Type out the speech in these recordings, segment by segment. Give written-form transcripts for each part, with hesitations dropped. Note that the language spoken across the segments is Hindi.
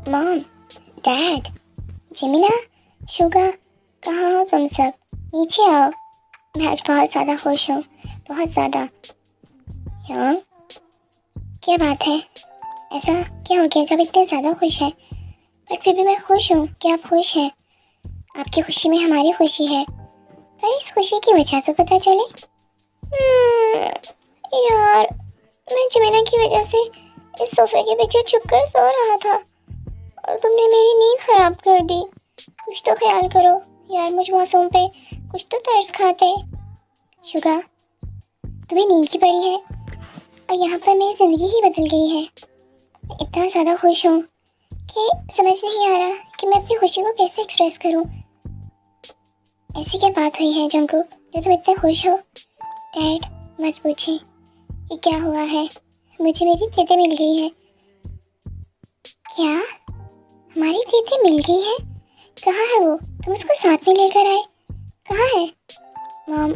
मॉम, डैड, जिमिना, शुगा, कहाँ हो तुम सब? नीचे आओ। मैं आज बहुत ज़्यादा खुश हूँ, बहुत ज़्यादा। योंग, क्या बात है? ऐसा क्या हो गया जब इतने ज़्यादा खुश हैं? पर फिर भी मैं खुश हूँ कि आप खुश हैं। आपकी खुशी में हमारी खुशी है, पर इस खुशी की वजह तो पता चले। यार, मैं जिमिना की वजह से इस सोफे के पीछे छुपकर सो रहा था और तुमने मेरी नींद खराब कर दी। कुछ तो ख्याल करो यार, मुझ मासूम पे कुछ तो तरस खाते। शुगा, तुम्हें नींद की पड़ी है और यहाँ पर मेरी ज़िंदगी ही बदल गई है। मैं इतना ज़्यादा खुश हूँ कि समझ नहीं आ रहा कि मैं अपनी खुशी को कैसे एक्सप्रेस करूँ। ऐसी क्या बात हुई है जंगकुक जो तुम इतने खुश हो? डैड, मत पूछिए कि क्या हुआ है। मुझे मेरी दीदी मिल गई है। क्या? हमारी दीदी मिल गई है? कहाँ है वो? तुम उसको साथ में लेकर आए? कहाँ है? मॉम,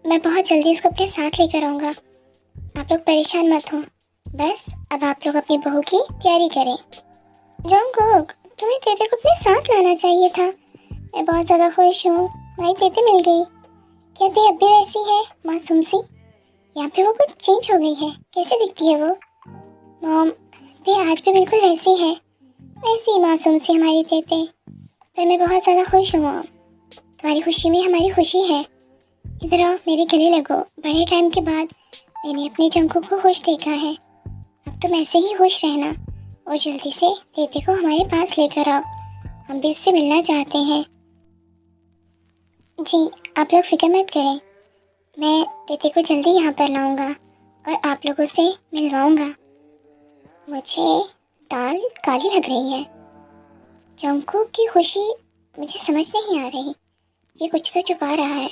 मैं बहुत जल्दी उसको अपने साथ लेकर आऊँगा। आप लोग परेशान मत हो। बस अब आप लोग अपनी बहू की तैयारी करें। जंगकुक, तुम्हें दीदी को अपने साथ लाना चाहिए था। मैं बहुत ज़्यादा खुश हूँ, हमारी दीदी मिल गई। क्या दी अब भी वैसी है, मासूम सी, या फिर वो कुछ चेंज हो गई है? कैसे दिखती है वो? मॉम, दी आज भी बिल्कुल वैसी है, वैसी ही मासूम सी हमारी दीदी। पर मैं बहुत ज़्यादा खुश हूँ मॉम। तुम्हारी खुशी में हमारी खुशी है। इधर आओ, मेरे गले लगो। बड़े टाइम के बाद मैंने अपने जंगकुक को खुश देखा है। अब तुम ऐसे ही खुश रहना और जल्दी से दीदी को हमारे पास लेकर आओ। हम भी उससे मिलना चाहते हैं। जी, आप लोग फिक्र मत करें, मैं दीदी को जल्दी यहाँ पर लाऊंगा और आप लोगों से मिलवाऊंगा। मुझे दाल काली लग रही है। जंगकुक की खुशी मुझे समझ नहीं आ रही। ये कुछ तो छुपा रहा है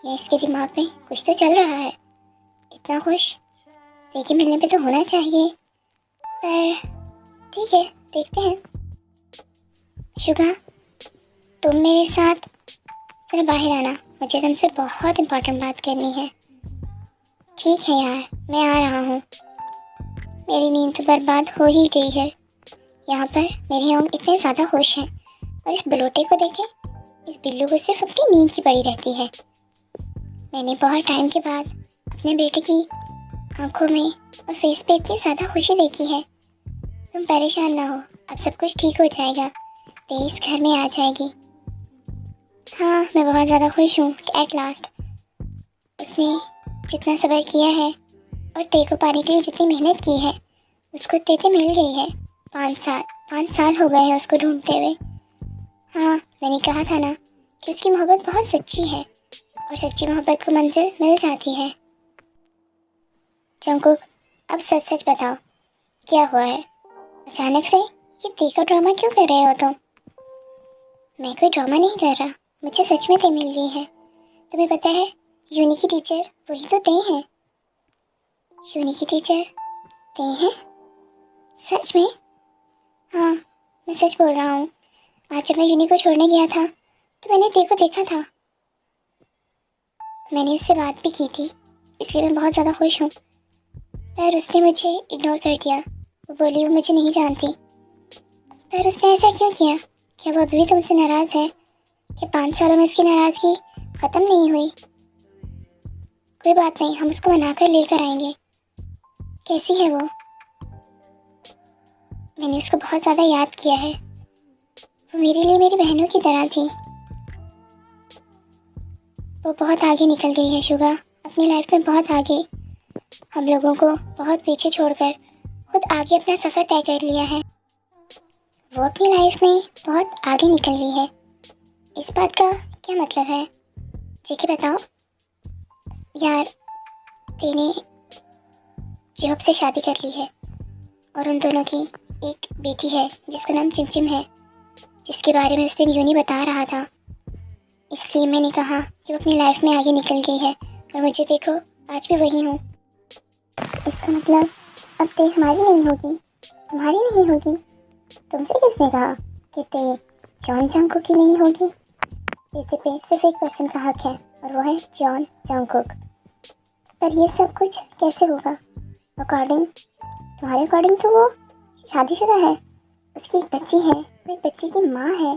या इसके दिमाग में कुछ तो चल रहा है। इतना खुश देखिए मिलने पे तो होना चाहिए, पर ठीक है, देखते हैं। शुगा, तुम मेरे साथ जरा बाहर आना, मुझे तुमसे बहुत इम्पोर्टेंट बात करनी है। ठीक है यार, मैं आ रहा हूँ। मेरी नींद तो बर्बाद हो ही गई है। यहाँ पर मेरे अंग इतने ज़्यादा खुश हैं और इस बलोटे को देखें, इस बिल्लू को सिर्फ अपनी नींद की पड़ी रहती है। मैंने बहुत टाइम के बाद अपने बेटे की आंखों में और फेस पे इतनी ज़्यादा खुशी देखी है। तुम परेशान ना हो, अब सब कुछ ठीक हो जाएगा। तेईस घर में आ जाएगी। हाँ, मैं बहुत ज़्यादा खुश हूँ कि एट लास्ट उसने जितना सब्र किया है और तेरे को पाने के लिए जितनी मेहनत की है उसको तेरे मिल गई है। 5 साल हो गए हैं उसको ढूंढते हुए। हाँ, मैंने कहा था ना कि उसकी मोहब्बत बहुत सच्ची है और सच्ची मोहब्बत को मंजिल मिल जाती है। जंगकुक, अब सच सच बताओ, क्या हुआ है? अचानक से ये ती का ड्रामा क्यों कर रहे हो तुम? मैं कोई ड्रामा नहीं कर रहा, मुझे सच में ते मिल गई है। तुम्हें पता है, यूनी की टीचर वही तो ते हैं। यूनी की टीचर ते हैं? सच में? हाँ, मैं सच बोल रहा हूँ। आज जब मैं यूनी को छोड़ने गया था तो मैंने ते को देखा था। मैंने उससे बात भी की थी, इसलिए मैं बहुत ज़्यादा खुश हूँ। पर उसने मुझे इग्नोर कर दिया। वो बोली वो मुझे नहीं जानती। पर उसने ऐसा क्यों किया? क्या वो अभी भी तुमसे नाराज़ है? क्या 5 सालों में उसकी नाराज़गी ख़त्म नहीं हुई? कोई बात नहीं, हम उसको मना कर लेकर आएंगे। कैसी है वो? मैंने उसको बहुत ज़्यादा याद किया है। वो मेरे लिए मेरी बहनों की तरह थी। वो बहुत आगे निकल गई है शुगा, अपनी लाइफ में बहुत आगे। हम लोगों को बहुत पीछे छोड़कर खुद आगे अपना सफ़र तय कर लिया है। वो अपनी लाइफ में बहुत आगे निकल गई है। इस बात का क्या मतलब है? जेके बताओ। यार, तेने जॉब से शादी कर ली है और उन दोनों की एक बेटी है जिसका नाम चिमचिम है, जिसके बारे में उस दिन यूनी बता रहा था। इसलिए मैंने कहा कि वो अपनी लाइफ में आगे निकल गई है और मुझे देखो, आज भी वही हूँ। इसका मतलब अब ते हमारी नहीं होगी, तुम्हारी नहीं होगी। तुमसे किसने कहा कि ते जॉन जंगकुक की नहीं होगी? ते पे सिर्फ एक पर्सन का हक है और वो है जॉन जंगकुक। पर ये सब कुछ कैसे होगा? तुम्हारे अकॉर्डिंग तो वो शादीशुदा है। उसकी एक बच्ची है, वो एक बच्ची की माँ है,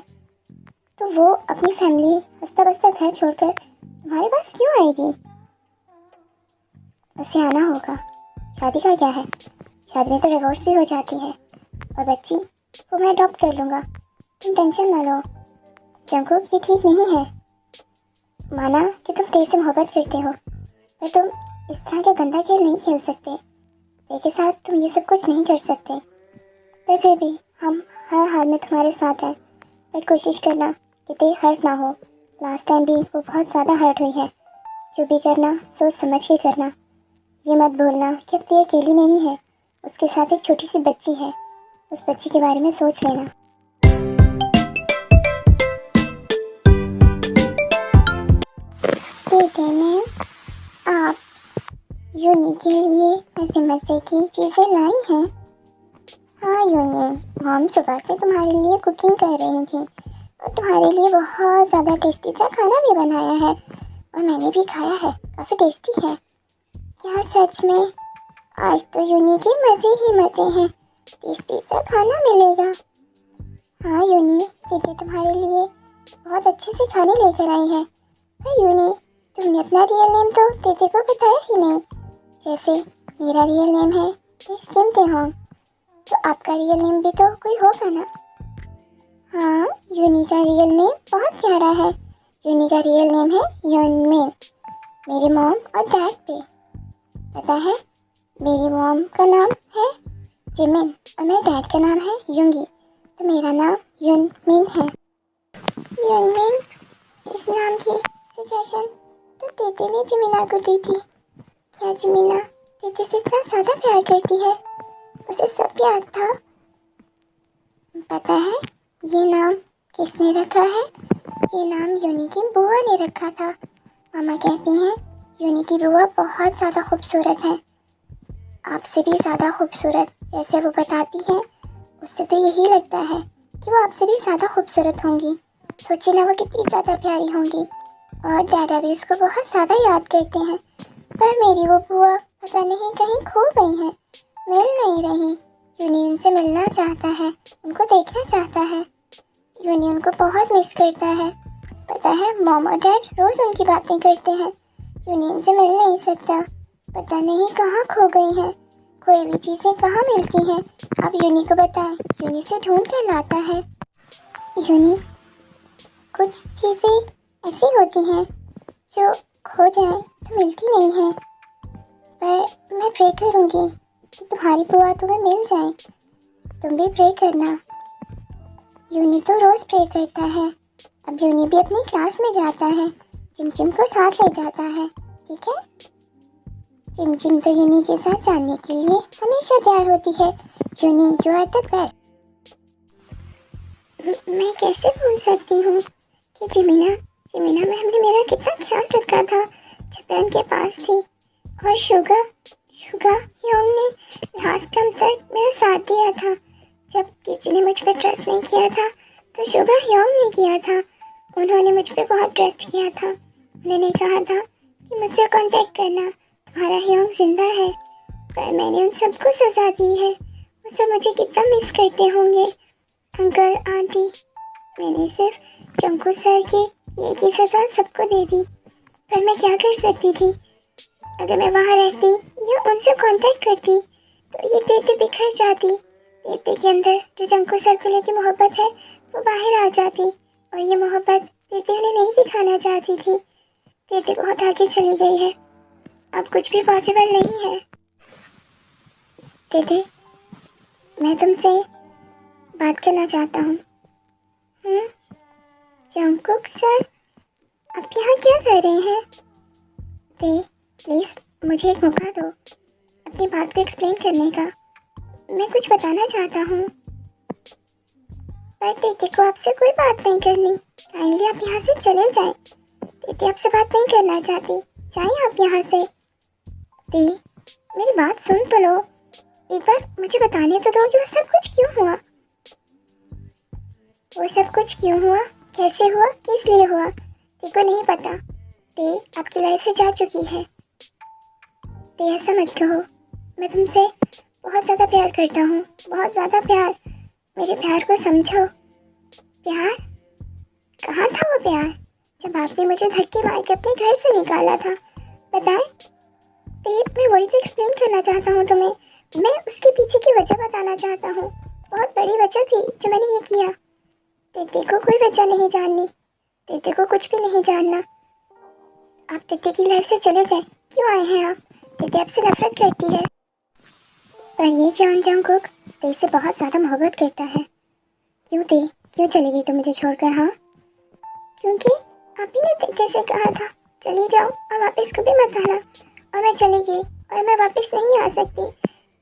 तो वो अपनी फैमिली हंसता बसता घर छोड़कर तुम्हारे पास क्यों आएगी? उसे आना होगा। शादी का क्या है, शादी में तो डिवोर्स भी हो जाती है। और बच्ची वो मैं अडॉप्ट कर लूँगा, तुम टेंशन ना लो। जंकुक ये ठीक नहीं है। माना कि तुम तेज से मोहब्बत करते हो, पर तुम इस तरह का गंदा खेल नहीं खेल सकते। तेज के साथ तुम ये सब कुछ नहीं कर सकते। पर फिर भी हम हर हाल में तुम्हारे साथ हैं। पर कोशिश करना कि ते हर्ट ना हो। लास्ट टाइम भी वो बहुत ज़्यादा हर्ट हुई है। जो भी करना सोच समझ के करना। ये मत भूलना कि अब ते अकेली नहीं है, उसके साथ एक छोटी सी बच्ची है। उस बच्ची के बारे में सोच लेना। ठीक है मैम, आप यूनी के लिए ऐसे मज़े की चीज़ें लाई हैं। हाँ यूनी, हम सुबह से तुम्हारे लिए कुकिंग कर रही थी और तुम्हारे लिए बहुत ज़्यादा टेस्टी सा खाना भी बनाया है और मैंने भी खाया है, काफ़ी टेस्टी है। क्या सच में? आज तो यूनी के मज़े ही मज़े हैं, टेस्टी सा खाना मिलेगा। हाँ यूनी, दीदी तुम्हारे लिए बहुत अच्छे से खाने लेकर आई है। हाँ यूनी, तुमने अपना रियल नेम तो दीदी को बताया ही नहीं। जैसे मेरा रियल नेम है किम तेहोंग, तो आपका रियल नेम भी तो कोई होगा ना? हाँ, यूनी का रियल नेम बहुत प्यारा है। यूनी का रियल नेम है योनमिन, मेरे मॉम और डैड पे। पता है, मेरी मॉम का नाम है जिमिन और मेरे डैड का नाम है युंगी, तो मेरा नाम युनमिन है। युनमिन, इस नाम की सजेशन तो दीदी ने जिमिना को दी थी। क्या जिमिना दीदी से इतना ज़्यादा प्यार करती है? उसे सब याद था। पता है ये नाम किसने रखा है? ये नाम यूनी की बुआ ने रखा था। मामा कहती हैं यूनी की बुआ बहुत ज़्यादा खूबसूरत है, आपसे भी ज़्यादा खूबसूरत। जैसे वो बताती है उससे तो यही लगता है कि वो आपसे भी ज़्यादा खूबसूरत होंगी। सोचिए ना वो कितनी ज़्यादा प्यारी होंगी। और डैडा भी उसको बहुत ज़्यादा याद करते हैं। पर मेरी वो बुआ पता नहीं कहीं खो गई हैं, मिल नहीं रही। यूनी उनसे मिलना चाहता है, उनको देखना चाहता है। यूनी उनको बहुत मिस करता है। पता है मॉम और डैड रोज़ उनकी बातें करते हैं। यूनी उनसे मिल नहीं सकता, पता नहीं कहाँ खो गई हैं। कोई भी चीज़ें कहाँ मिलती हैं, अब यूनी को बताएं। यूनी से ढूंढ कर लाता है। यूनी, कुछ चीज़ें ऐसी होती हैं जो खो जाए तो मिलती नहीं है, पर मैं प्रे करूँगी कि तुम्हारी बुआ तुम्हें मिल जाए। तुम भी प्रे करना। यूनी तो रोज़ प्रे करता है। अब यूनी भी अपनी क्लास में जाता है, चिमचिम को साथ ले जाता है। ठीक है, चिमचिम तो यूनी के साथ जाने के लिए हमेशा तैयार होती है। यूनी, यू आर द बेस्ट। मैं कैसे भूल सकती हूँ कि जिमिना जिमिना मैम ने मेरा कितना ख्याल रखा था जब मैं उनके पास थी। और शुगा शुगा योंग ने लास्ट टाइम तक मेरा साथ दिया था। जब किसी ने मुझ पर ट्रस्ट नहीं किया था तो शुगा योंग ने किया था। उन्होंने मुझ पर बहुत ट्रस्ट किया था। उन्होंने कहा था कि मुझसे कांटेक्ट करना, तुम्हारा योंग जिंदा है। पर मैंने उन सबको सज़ा दी है। वो सब मुझे कितना मिस करते होंगे। अंकल आंटी, मैंने सिर्फ जंकू सर की ये की सज़ा सबको दे दी। पर मैं क्या कर सकती थी? अगर मैं वहाँ रहती या उनसे कांटेक्ट करती तो ये तेते बिखर जाती। तेते के अंदर जो जंकू सर को लेकर मोहब्बत है वो बाहर आ जाती, और ये मोहब्बत तेते उन्हें नहीं दिखाना चाहती थी। तेते बहुत आगे चली गई है, अब कुछ भी पॉसिबल नहीं है। तेते, मैं तुमसे बात करना चाहता हूँ। जंकुक सर, आप यहाँ क्या कर रहे हैं? ते, प्लीज़ मुझे एक मौका दो अपनी बात को एक्सप्लेन करने का। मैं कुछ बताना चाहता हूँ, पर तेते को आपसे कोई बात नहीं करनी। काइंडली आप यहाँ से चले जाएं। तेते आपसे बात नहीं करना चाहती, जाएं आप यहाँ से। ते, मेरी बात सुन तो लो, एक बार मुझे बताने तो दो कि वो सब कुछ क्यों हुआ। वो सब कुछ क्यों हुआ, कैसे हुआ, किस लिए हुआ, तेको नहीं पता। ते आपकी लाइफ से जा चुकी है। ते ऐसा मत कहो, मैं तुमसे बहुत ज़्यादा प्यार करता हूँ, बहुत ज़्यादा प्यार। मेरे प्यार को समझो। प्यार? कहाँ था वो प्यार जब आपने मुझे धक्के मार के अपने घर से निकाला था? बताएं। मैं वही तो एक्सप्लेन करना चाहता हूँ तुम्हें। मैं उसके पीछे की वजह बताना चाहता हूँ। बहुत बड़ी वजह थी जो मैंने ये किया। तेते को कोई वजह नहीं जाननी। तेते को कुछ भी नहीं जानना। आप तेते की लाइफ से चले जाएं। क्यों आए हैं आप? तेते आपसे नफरत करती है। पर ये जॉन जंगकुक तेरे से बहुत ज़्यादा मोहब्बत करता है। क्यों चली गई तुम मुझे छोड़कर? हाँ, क्योंकि आप ही ने तेते से कहा था चली जाओ और वापस कभी मत आना। और मैं चली गई और मैं वापस नहीं आ सकती।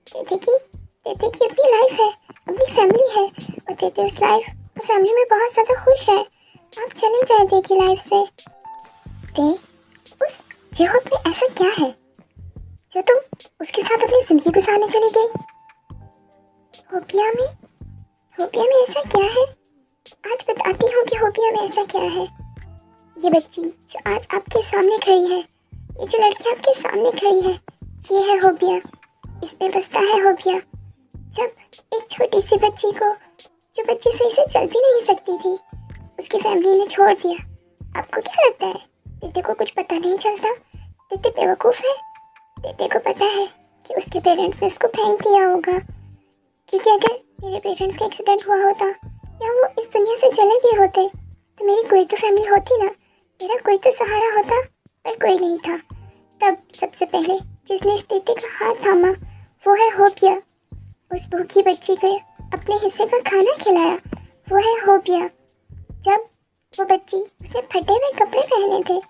तेते की अपनी लाइफ है, अपनी फैमिली है, और तेते उस लाइफ और फैमिली में बहुत ज़्यादा खुश है। आप चले जाए ते की लाइफ से। ते उस जेहोप में ऐसा क्या है जो तुम उसके साथ अपनी जिंदगी गुजारने चली गई? होपिया में ऐसा क्या है? आज बताती हूँ कि होपिया में ऐसा क्या है। ये बच्ची जो आज आपके सामने खड़ी है, ये जो लड़की आपके सामने खड़ी है, ये है होपिया। इस पे बसता है होपिया। जब एक छोटी सी बच्ची को, जो बच्ची सही से चल भी नहीं सकती थी, उसकी फैमिली ने छोड़ दिया। आपको क्या लगता है तेते को कुछ पता नहीं चलता? तेते बेवकूफ़ है। तेते को पता है कि उसके पेरेंट्स ने उसको फेंक दिया होगा, क्योंकि अगर मेरे पेरेंट्स का एक्सीडेंट हुआ होता या वो इस दुनिया से चले गए होते तो मेरी कोई तो फैमिली होती ना, मेरा कोई तो सहारा होता। पर कोई नहीं था। तब सबसे पहले जिसने इस तेते का हाथ थामा वो है होपिया। उस भूखी बच्ची को अपने हिस्से का खाना खिलाया वो है होपिया। जब वो बच्ची, उसने फटे हुए कपड़े पहने थे,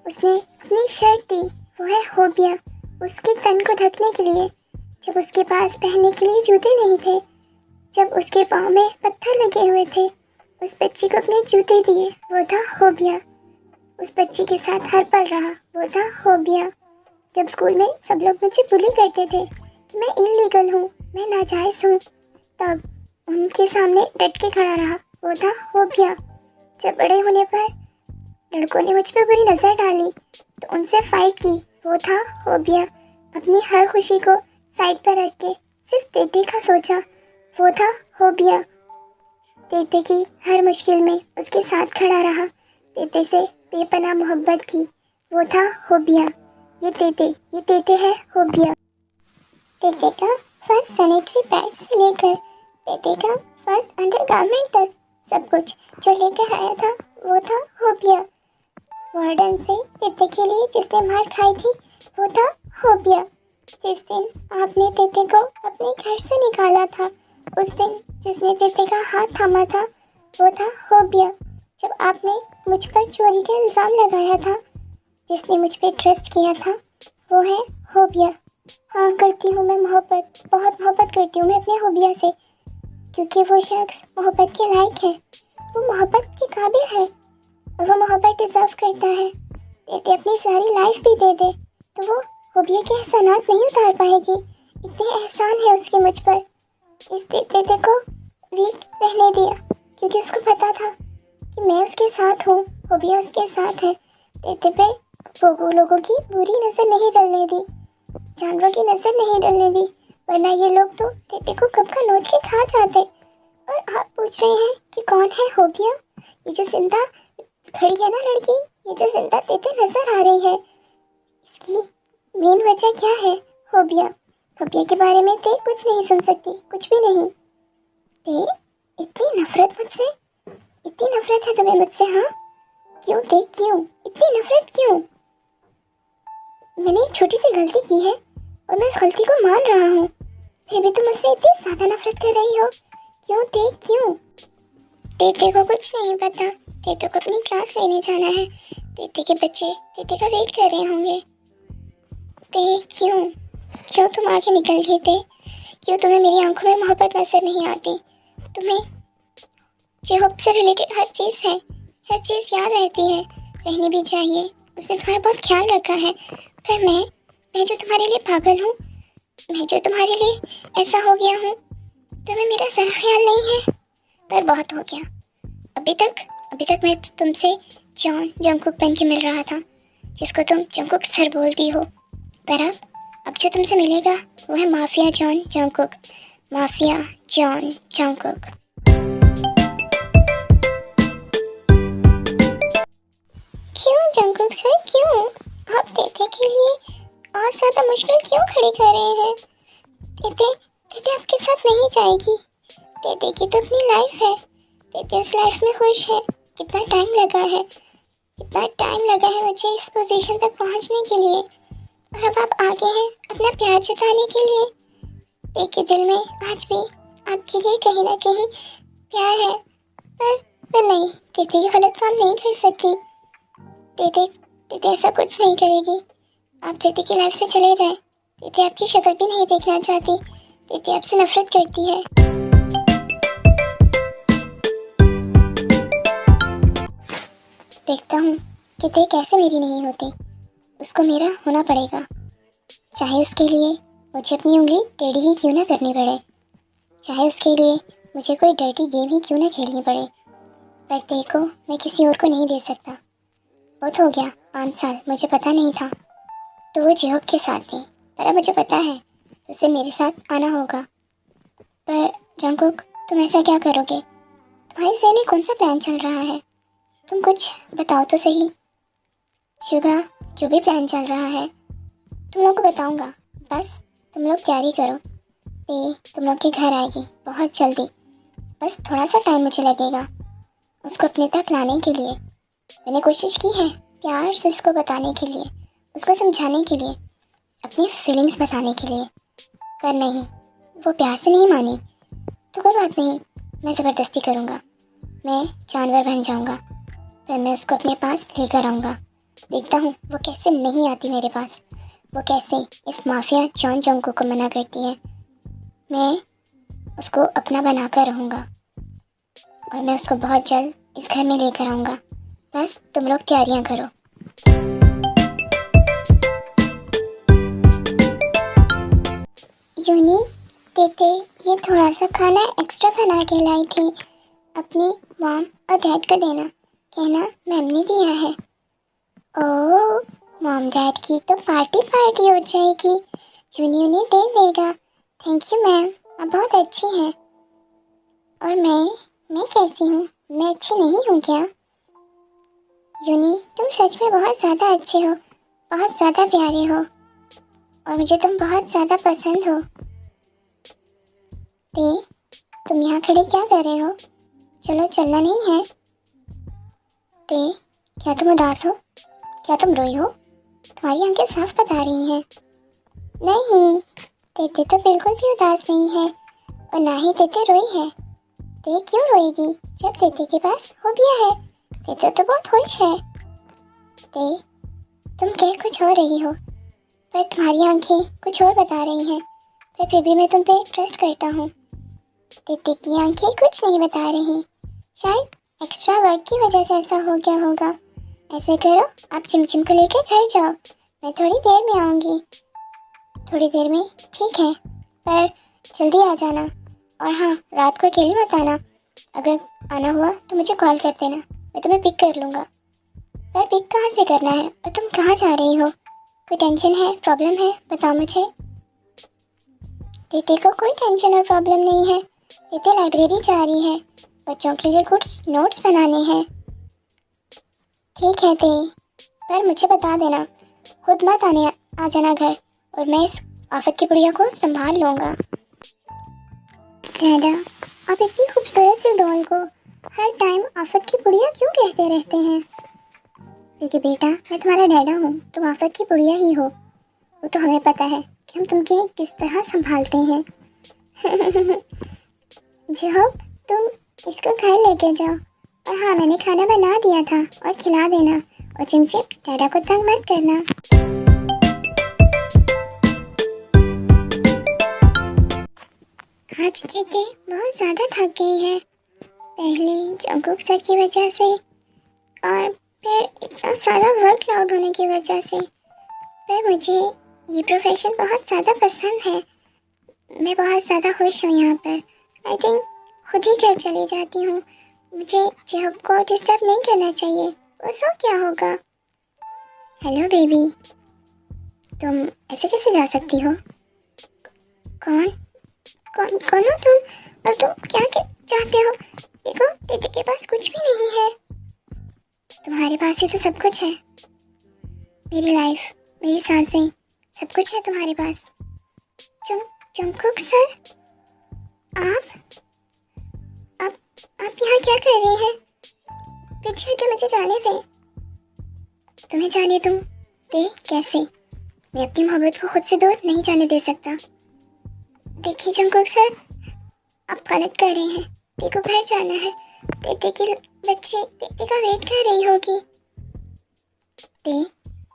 उसने अपनी शर्ट दी वो है होपिया उसके तन को ढकने के लिए। जब उसके पास पहनने के लिए जूते नहीं थे, जब उसके पाँव में पत्थर लगे हुए थे, उस बच्ची को अपने जूते दिए वो था होपिया। उस बच्ची के साथ हर पल रहा वो था होपिया। जब स्कूल में सब लोग मुझे बुली करते थे कि मैं इलीगल हूँ, मैं नाजायज़ हूँ, तब उनके सामने डट के खड़ा रहा वो था होपिया। जब बड़े होने पर लड़कों ने मुझ पर बुरी नज़र डाली तो उनसे फाइट की वो था होपिया। अपनी हर खुशी को साइड पर रख के सिर्फ तेते का सोचा वो था होपिया। तेते की हर मुश्किल में उसके साथ खड़ा रहा, तेते से बेपनाह मोहब्बत की वो था होपिया। ये तेते है होपिया। तेते का फर्स्ट सैनिटरी पैड से लेकर तेते का फर्स्ट अंडरगारमेंट तक सब कुछ जो लेकर आया था वो था होपिया। वार्डन से तेते के लिए जिसने मार खाई थी वो था होपिया। जिस दिन आपने तेते को अपने घर से निकाला था, उस दिन जिसने तेते का हाथ थामा था वो था होपिया। जब आपने मुझ पर चोरी का इल्ज़ाम लगाया था, जिसने मुझ पर ट्रस्ट किया था वो है होपिया। हाँ, करती हूँ मैं मोहब्बत, बहुत मोहब्बत करती हूँ मैं अपने होपिया से, क्योंकि वो शख्स मोहब्बत के लायक है, वो मोहब्बत के काबिल है और वो मोहब्बत डिजर्व करता है। तेते अपनी सारी लाइफ भी दे दे तो वो होपिया के एहसानात नहीं उतार पाएगी। इतने एहसान है उसके मुझ पर। इस तेते को वीक रहने दिया क्योंकि उसको पता था कि मैं उसके साथ हूँ, होपिया उसके साथ है। तेते पे वो लोगों की बुरी नज़र नहीं डलने दी, जानवरों की नज़र नहीं डलने दी, वरना ये लोग तो तेते को कब का नोच के खा जाते। और आप पूछ रहे हैं कि कौन है होपिया? ये जो जिंदा खड़ी है ना लड़की, ये जो जिंदा तेते नज़र आ रही है, इसकी मेन वजह क्या है? होपिया। होपिया के बारे में ते कुछ नहीं सुन सकती, कुछ भी नहीं। ते इतनी नफरत मुझसे, इतनी नफरत है तुम्हें मुझसे? हाँ, क्यों ते, क्यों इतनी नफरत क्यों? मैंने एक छोटी सी गलती की है और मैं उस गलती को मान रहा हूँ, फिर भी तुम मुझसे इतनी ज़्यादा नफरत कर रही हो। क्यों ते, क्यों? तेते को कुछ नहीं पता। तेते को अपनी क्लास लेने जाना है। तेते के बच्चे तेते का वेट कर रहे होंगे। ते क्यों तुम आगे निकल गए थे? क्यों तुम्हें मेरी आंखों में मोहब्बत नजर नहीं आती? तुम्हें जेहोप से रिलेटेड हर चीज़ है, हर चीज़ याद रहती है, रहनी भी चाहिए। उसने तुम्हारा बहुत ख्याल रखा है। पर मैं जो तुम्हारे लिए पागल हूँ, मैं जो तुम्हारे लिए ऐसा हो गया हूँ, तुम्हें मेरा ज़रा ख्याल नहीं है। पर बहुत हो गया। अभी तक मैं तुमसे जॉन जंगकुक बन के मिल रहा था, जिसको तुम जंगकुक सर बोलती हो। पर अब जो तुमसे मिलेगा वो है mafia John Jungkook. Mafia John Jungkook. क्यों जंगकुक सर, क्यों आप तेते के लिए और ज़्यादा मुश्किल क्यों खड़ी कर रहे हैं? तेते तेते आपके साथ नहीं जाएगी। तेते की तो अपनी लाइफ है। तेते उस लाइफ में खुश है। कितना टाइम लगा है, कितना टाइम लगा है मुझे इस पोजीशन तक पहुंचने के लिए, और अब आप आगे हैं अपना प्यार जताने के लिए। तेते दिल में आज भी आपके लिए कहीं ना कहीं प्यार है, पर नहीं, तेते ये गलत काम नहीं कर सकती। तेते तेते ऐसा कुछ नहीं करेगी। आप तेते की लाइफ से चले जाएं। तेते आपकी शक्ल भी नहीं देखना चाहती। तेते आपसे नफरत करती है। देखता हूँ कि ते कैसे मेरी नहीं होती। उसको मेरा होना पड़ेगा, चाहे उसके लिए मुझे अपनी उंगली टेढ़ी ही क्यों ना करनी पड़े, चाहे उसके लिए मुझे कोई डर्टी गेम ही क्यों ना खेलनी पड़े। पर ते को मैं किसी और को नहीं दे सकता। बहुत हो गया, 5 साल मुझे पता नहीं था तो वो जिहोब के साथ थी, पर अब मुझे पता है तो उसे मेरे साथ आना होगा। पर जंगकुक, तुम ऐसा क्या करोगे? तुम्हारे ज़हन में कौन सा प्लान चल रहा है? तुम कुछ बताओ तो सही। शुगा, जो भी प्लान चल रहा है तुम लोग को बताऊंगा, बस तुम लोग तैयारी करो। तुम लोग के घर आएगी बहुत जल्दी, बस थोड़ा सा टाइम मुझे लगेगा उसको अपने तक लाने के लिए। मैंने कोशिश की है प्यार से उसको बताने के लिए, उसको समझाने के लिए, अपनी फीलिंग्स बताने के लिए, पर नहीं, वो प्यार से नहीं मानी। तो कोई बात नहीं, मैं ज़बरदस्ती करूँगा, मैं जानवर बन जाऊँगा, फिर मैं उसको अपने पास लेकर आऊँगा। देखता हूँ वो कैसे नहीं आती मेरे पास, वो कैसे इस माफिया जॉन जंगकुक को मना करती है। मैं उसको अपना बनाकर रहूँगा और मैं उसको बहुत जल्द इस घर में लेकर आऊँगा। बस तुम लोग तैयारियाँ करो। यूनी, तेते ये थोड़ा सा खाना एक्स्ट्रा बना के लाई थी, अपनी मॉम और डैड को देना, कहना मैम ने दिया है। ओह, मॉम डैड की तो पार्टी पार्टी हो जाएगी। यूनी उन्हें दे देगा। थैंक यू मैम, आप बहुत अच्छी हैं। और मैं कैसी हूँ? मैं अच्छी नहीं हूँ क्या? यूनी, तुम सच में बहुत ज़्यादा अच्छे हो, बहुत ज़्यादा प्यारे हो, और मुझे तुम बहुत ज़्यादा पसंद हो। ते, तुम यहाँ खड़े क्या कर रहे हो? चलो, चलना नहीं है? ते, क्या तुम उदास हो? क्या तुम रोई हो? तुम्हारी आंखें साफ बता रही हैं। नहीं, तेते तो बिल्कुल भी उदास नहीं है, और ना ही तेते रोई है। ते क्यों रोएगी जब तेते के पास होबिया है? तेते तो बहुत खुश है। ते, तुम कह कुछ और रही हो, पर तुम्हारी आंखें कुछ और बता रही हैं, पर फिर भी मैं तुम पे ट्रस्ट करता हूँ। तेते की आंखें कुछ नहीं बता रही, शायद एक्स्ट्रा वर्क की वजह से ऐसा हो गया होगा। ऐसे करो, आप चिमचिम को लेकर घर जाओ, मैं थोड़ी देर में आऊँगी। थोड़ी देर में? ठीक है, पर जल्दी आ जाना, और हाँ, रात को अकेले मत आना। अगर आना हुआ तो मुझे कॉल कर देना, मैं तुम्हें पिक कर लूँगा। पर पिक कहाँ से करना है, और तुम कहाँ जा रही हो? कोई टेंशन है, प्रॉब्लम है, बताओ मुझे। तेते को कोई टेंशन और प्रॉब्लम नहीं है। तेते लाइब्रेरी जा रही है, बच्चों के लिए कुछ नोट्स बनाने हैं। ठीक है ते, पर मुझे बता देना, खुद मत आ जाना घर, और मैं इस आफत की बुढ़िया को संभाल लूँगा। डैडा, आप इतनी खूबसूरत सी डॉल को हर टाइम आफत की बुढ़िया क्यों कहते रहते हैं? क्योंकि बेटा, मैं तुम्हारा डैडा हूँ, तुम आफत की बुढ़िया ही हो। वो तो हमें पता है कि हम तुमके किस तरह संभालते हैं। जो तुम इसको घर लेके जाओ, और हाँ, मैंने खाना बना दिया था और खिला देना, और चिमचिम डैडा को तंग मत करना। आज तेते बहुत ज़्यादा थक गई है, पहले जंगकुक सर की वजह से, और फिर इतना सारा वर्कलोड होने की वजह से। पर मुझे ये प्रोफेशन बहुत ज़्यादा पसंद है, मैं बहुत ज़्यादा खुश हूँ यहाँ पर। आई थिंक खुद ही घर चली जाती हूँ, मुझे जेहब को डिस्टर्ब नहीं करना चाहिए, उसको क्या होगा। हेलो बेबी, तुम ऐसे कैसे जा सकती हो? कौन कौन हो तुम और तुम क्या चाहते हो? देखो दीदी के पास कुछ भी नहीं है। तुम्हारे पास ही तो सब कुछ है। मेरी लाइफ, मेरी सांसें, सब कुछ है तुम्हारे पास। जंगकुक सर, आप आप यहाँ क्या कर रहे हैं? पीछे हटे, मुझे जाने दे। तुम्हें जाने दूँ? दे कैसे? मैं अपनी मोहब्बत को खुद से दूर नहीं जाने दे सकता। देखिए जंगकुक सर, आप गलत कर रहे हैं। दीदी को घर जाना है। दीदी की बच्ची दीदी का वेट कर रही होगी। दी,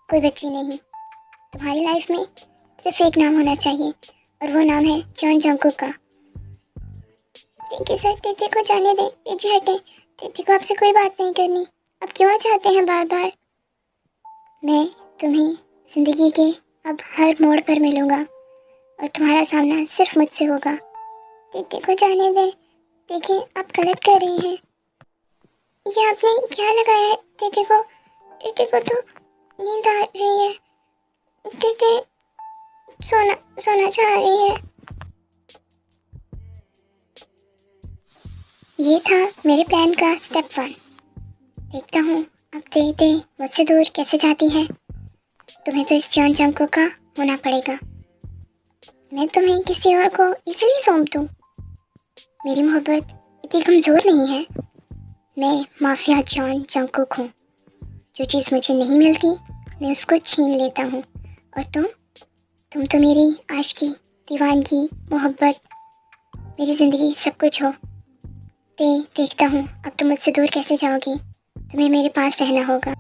कोई बच्ची नहीं। तुम्हारी लाइफ में सिर्फ एक नाम होना चाहिए और वो नाम है जॉन जंगकुक का। ठीक है सर, दीदी को जाने दें, पीछे हटें। दीदी को आपसे कोई बात नहीं करनी। अब क्यों आ जाते हैं बार बार? मैं तुम्हें जिंदगी के अब हर मोड़ पर मिलूंगा और तुम्हारा सामना सिर्फ मुझसे होगा। दीदी को जाने दें। देखिए आप गलत कर रही हैं। ये आपने क्या लगाया है दीदी को? दीदी को तो नींद आ रही है। दीदी सोना चाह रही है। ये था मेरे प्लान का स्टेप 1। देखता हूँ अब दीदी मुझसे दूर कैसे जाती है। तुम्हें तो इस जॉन जंगकुक का होना पड़ेगा। मैं तुम्हें किसी और को इसलिए सौंप दूँ? मेरी मोहब्बत इतनी कमज़ोर नहीं है। मैं माफिया जॉन जंगकुक हूँ। जो चीज़ मुझे नहीं मिलती मैं उसको छीन लेता हूँ। और तुम तो मेरी आशिकी, दीवानगी, मोहब्बत, मेरी ज़िंदगी सब कुछ हो। देखता हूँ अब तुम मुझसे दूर कैसे जाओगी। तुम्हें मेरे पास रहना होगा।